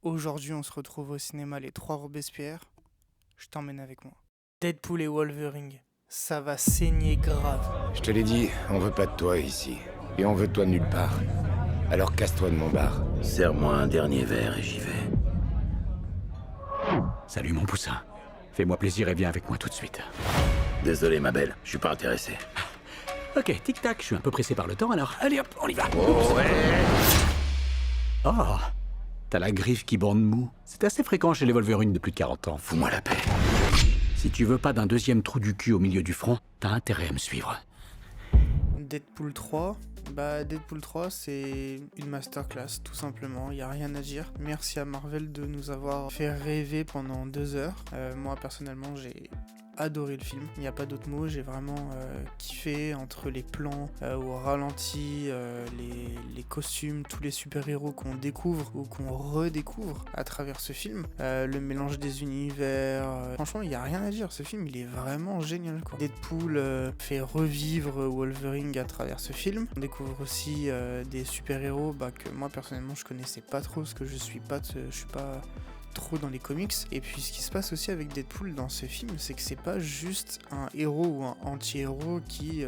Aujourd'hui, on se retrouve au cinéma Les Trois Robespierre. Je t'emmène avec moi. Deadpool et Wolverine, ça va saigner grave. Je te l'ai dit, on veut pas de toi ici. Et on veut de toi nulle part. Alors casse-toi de mon bar. Serre-moi un dernier verre et j'y vais. Salut mon poussin. Fais-moi plaisir et viens avec moi tout de suite. Désolé ma belle, je suis pas intéressé. Ok, tic-tac, je suis un peu pressé par le temps, alors allez hop, on y va. Oh ouais. Oh, t'as la griffe qui bande mou. C'est assez fréquent chez les Wolverines de plus de 40 ans. Fous-moi la paix. Si tu veux pas d'un deuxième trou du cul au milieu du front, t'as intérêt à me suivre. Deadpool 3, Deadpool 3 c'est une masterclass tout simplement, il n'y a rien à dire. Merci à Marvel de nous avoir fait rêver pendant 2 heures. Moi personnellement j'ai adoré le film, il n'y a pas d'autre mot, j'ai vraiment kiffé entre les plans au ralenti, les costumes, tous les super-héros qu'on découvre ou qu'on redécouvre à travers ce film, le mélange des univers, franchement il n'y a rien à dire, ce film il est vraiment génial quoi. Deadpool fait revivre Wolverine à travers ce film, on découvre aussi des super-héros que moi personnellement je connaissais pas trop parce que je suis pas trop dans les comics. Et puis ce qui se passe aussi avec Deadpool dans ce film, c'est que c'est pas juste un héros ou un anti-héros qui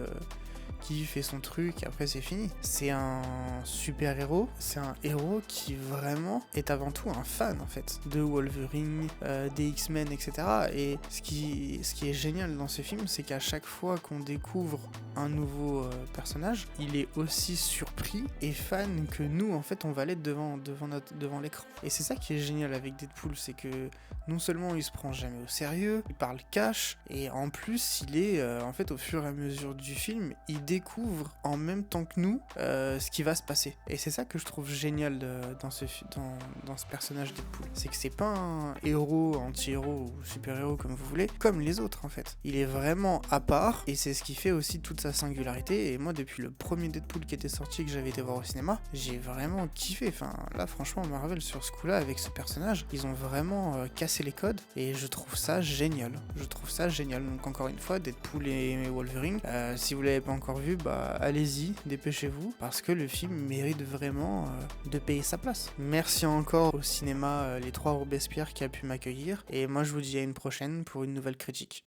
fait son truc et après c'est fini. C'est un super héros, c'est un héros qui vraiment est avant tout un fan en fait de Wolverine, des X-Men, etc. Et ce qui est génial dans ce film, c'est qu'à chaque fois qu'on découvre un nouveau personnage, il est aussi surpris et fan que nous en fait on va l'être devant l'écran. Et c'est ça qui est génial avec Deadpool, c'est que non seulement il se prend jamais au sérieux, il parle cash, et en plus il est en fait au fur et à mesure du film, il découvre en même temps que nous ce qui va se passer. Et c'est ça que je trouve génial dans ce personnage Deadpool. C'est que c'est pas un héros, anti-héros ou super-héros comme vous voulez, comme les autres en fait. Il est vraiment à part et c'est ce qui fait aussi toute sa singularité. Et moi depuis le premier Deadpool qui était sorti, que j'avais été voir au cinéma, j'ai vraiment kiffé. Enfin là franchement Marvel sur ce coup-là avec ce personnage, ils ont vraiment cassé les codes et je trouve ça génial. Donc encore une fois, Deadpool et Wolverine, si vous l'avez pas encore vu, allez-y, dépêchez-vous, parce que le film mérite vraiment de payer sa place. Merci encore au cinéma Les Trois Robespierre qui a pu m'accueillir, et moi je vous dis à une prochaine pour une nouvelle critique.